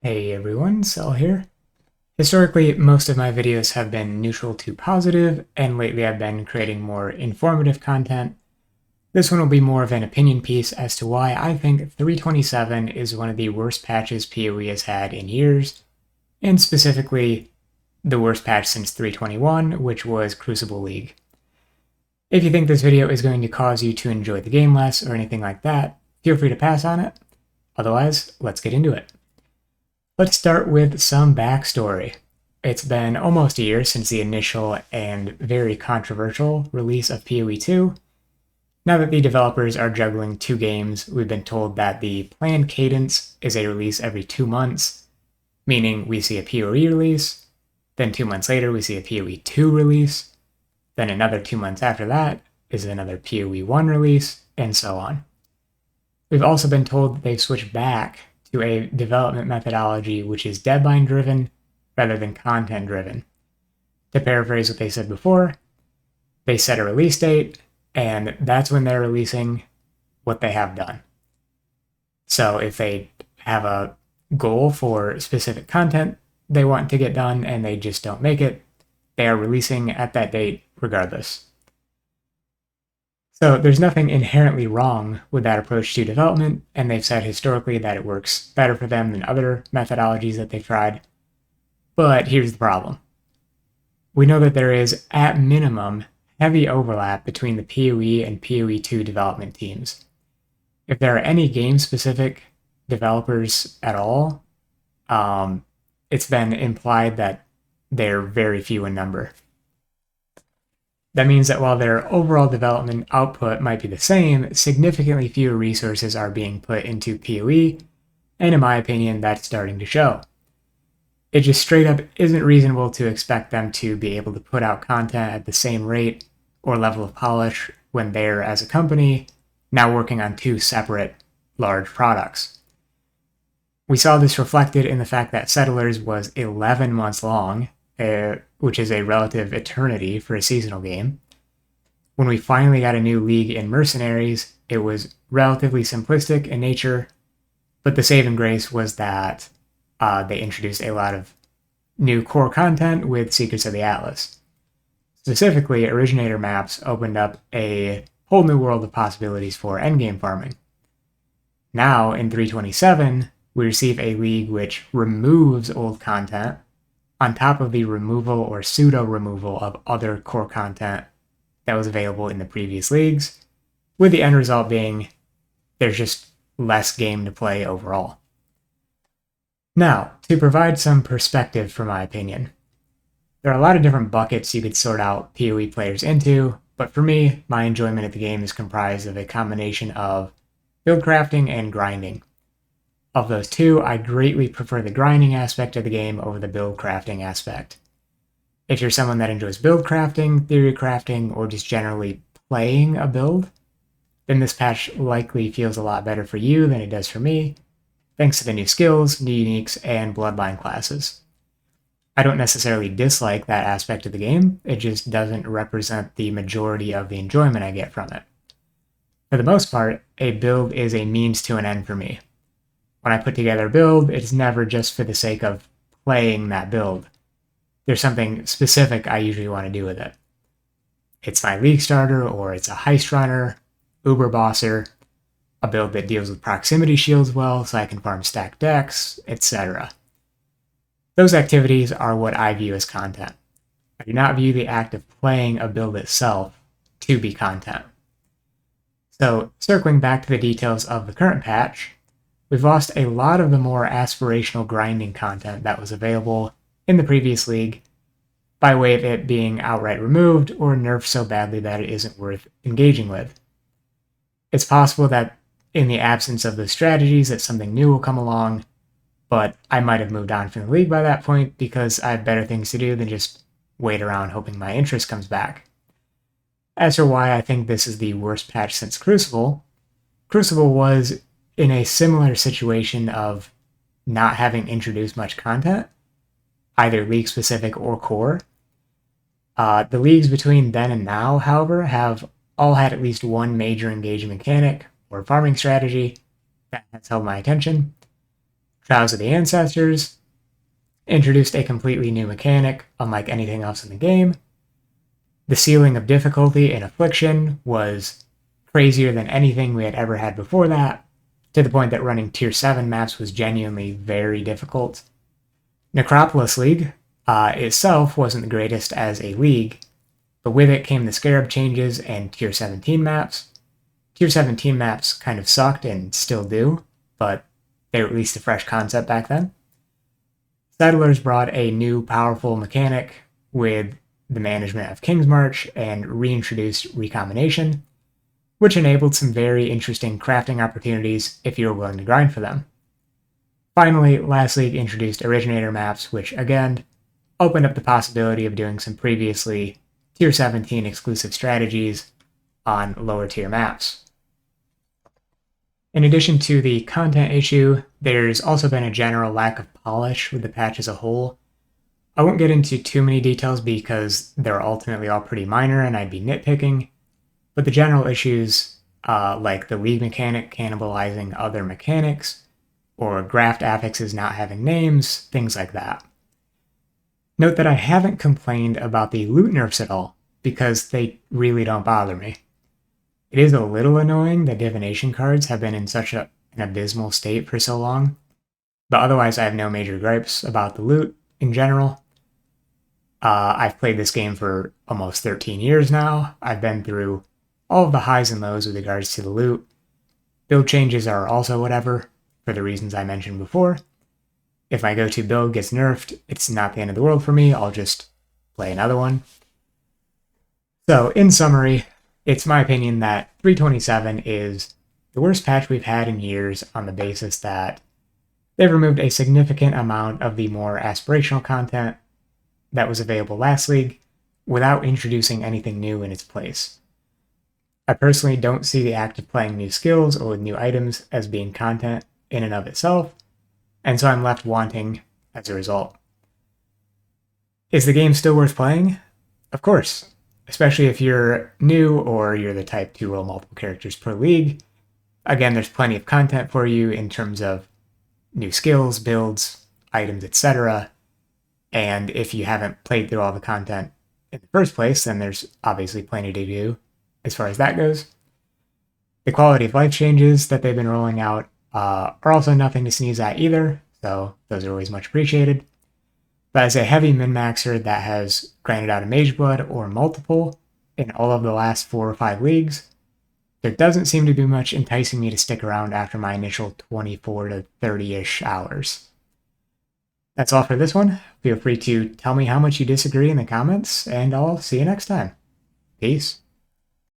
Hey everyone, Cell here. Historically, most of my videos have been neutral to positive, and lately I've been creating more informative content. This one will be more of an opinion piece as to why I think 327 is one of the worst patches PoE has had in years, and specifically the worst patch since 321, which was Crucible League. If you think this video is going to cause you to enjoy the game less or anything like that, feel free to pass on it. Otherwise, let's get into it. Let's start with some backstory. It's been almost a year since the initial and very controversial release of PoE 2. Now that the developers are juggling two games, we've been told that the planned cadence is a release every 2 months, meaning we see a PoE release, then 2 months later we see a PoE 2 release, then another 2 months after that is another PoE 1 release, and so on. We've also been told that they've switched back to a development methodology which is deadline driven rather than content driven. To paraphrase what they said before, they set a release date, and that's when they're releasing what they have done. So if they have a goal for specific content they want to get done and they just don't make it, they are releasing at that date regardless. So there's nothing inherently wrong with that approach to development, and they've said historically that it works better for them than other methodologies that they've tried. But here's the problem. We know that there is, at minimum, heavy overlap between the PoE and PoE 2 development teams. If there are any game-specific developers at all, it's been implied that they're very few in number. That means that while their overall development output might be the same, significantly fewer resources are being put into PoE, and in my opinion, that's starting to show. It just straight up isn't reasonable to expect them to be able to put out content at the same rate or level of polish when they're, as a company, now working on two separate large products. We saw this reflected in the fact that Settlers was 11 months long, which is a relative eternity for a seasonal game. When we finally got a new league in Mercenaries, it was relatively simplistic in nature, but the saving grace was that they introduced a lot of new core content with Secrets of the Atlas. Specifically, Originator maps opened up a whole new world of possibilities for endgame farming. Now, in 327, we receive a league which removes old content on top of the removal or pseudo-removal of other core content that was available in the previous leagues, with the end result being there's just less game to play overall. Now, to provide some perspective for my opinion, there are a lot of different buckets you could sort out PoE players into, but for me, my enjoyment of the game is comprised of a combination of build crafting and grinding. Of those two, I greatly prefer the grinding aspect of the game over the build crafting aspect. If you're someone that enjoys build crafting, theory crafting, or just generally playing a build, then this patch likely feels a lot better for you than it does for me, thanks to the new skills, new uniques, and bloodline classes. I don't necessarily dislike that aspect of the game, it just doesn't represent the majority of the enjoyment I get from it. For the most part, a build is a means to an end for me. When I put together a build, it's never just for the sake of playing that build. There's something specific I usually want to do with it. It's my league starter, or it's a heist runner, uber bosser, a build that deals with proximity shields well so I can farm stacked decks, etc. Those activities are what I view as content. I do not view the act of playing a build itself to be content. So, circling back to the details of the current patch, we've lost a lot of the more aspirational grinding content that was available in the previous league by way of it being outright removed or nerfed so badly that it isn't worth engaging with. It's possible that in the absence of those strategies that something new will come along, but I might have moved on from the league by that point because I have better things to do than just wait around hoping my interest comes back. As for why I think this is the worst patch since Crucible, Crucible was in a similar situation of not having introduced much content, either league-specific or core. The leagues between then and now, however, have all had at least one major engaging mechanic or farming strategy that has held my attention. Trials of the Ancestors introduced a completely new mechanic, unlike anything else in the game. The ceiling of difficulty in Affliction was crazier than anything we had ever had before that, to the point that running Tier 7 maps was genuinely very difficult. Necropolis League itself wasn't the greatest as a league, but with it came the Scarab changes and Tier 17 maps. Tier 17 maps kind of sucked and still do, but they were at least a fresh concept back then. Settlers brought a new powerful mechanic with the management of King's March and reintroduced Recombination, which enabled some very interesting crafting opportunities if you were willing to grind for them. Finally, Last League introduced Originator maps, which again opened up the possibility of doing some previously Tier 17 exclusive strategies on lower tier maps. In addition to the content issue, there's also been a general lack of polish with the patch as a whole. I won't get into too many details because they're ultimately all pretty minor and I'd be nitpicking, but the general issues like the league mechanic cannibalizing other mechanics, or graft affixes not having names, things like that. Note that I haven't complained about the loot nerfs at all, because they really don't bother me. It is a little annoying that divination cards have been in such an abysmal state for so long, but otherwise I have no major gripes about the loot in general. I've played this game for almost 13 years now. I've been through all of the highs and lows with regards to the loot. Build changes are also whatever, for the reasons I mentioned before. If my go-to build gets nerfed, it's not the end of the world for me. I'll just play another one. So, in summary, it's my opinion that 327 is the worst patch we've had in years on the basis that they've removed a significant amount of the more aspirational content that was available last league without introducing anything new in its place. I personally don't see the act of playing new skills or with new items as being content in and of itself, and so I'm left wanting as a result. Is the game still worth playing? Of course, especially if you're new or you're the type to roll multiple characters per league. Again, there's plenty of content for you in terms of new skills, builds, items, etc. And if you haven't played through all the content in the first place, then there's obviously plenty to do as far as that goes. The quality of life changes that they've been rolling out are also nothing to sneeze at either, so those are always much appreciated. But as a heavy min-maxer that has grinded out a Mage Blood or multiple in all of the last 4 or 5 leagues, there doesn't seem to be much enticing me to stick around after my initial 24 to 30-ish hours. That's all for this one. Feel free to tell me how much you disagree in the comments, and I'll see you next time. Peace.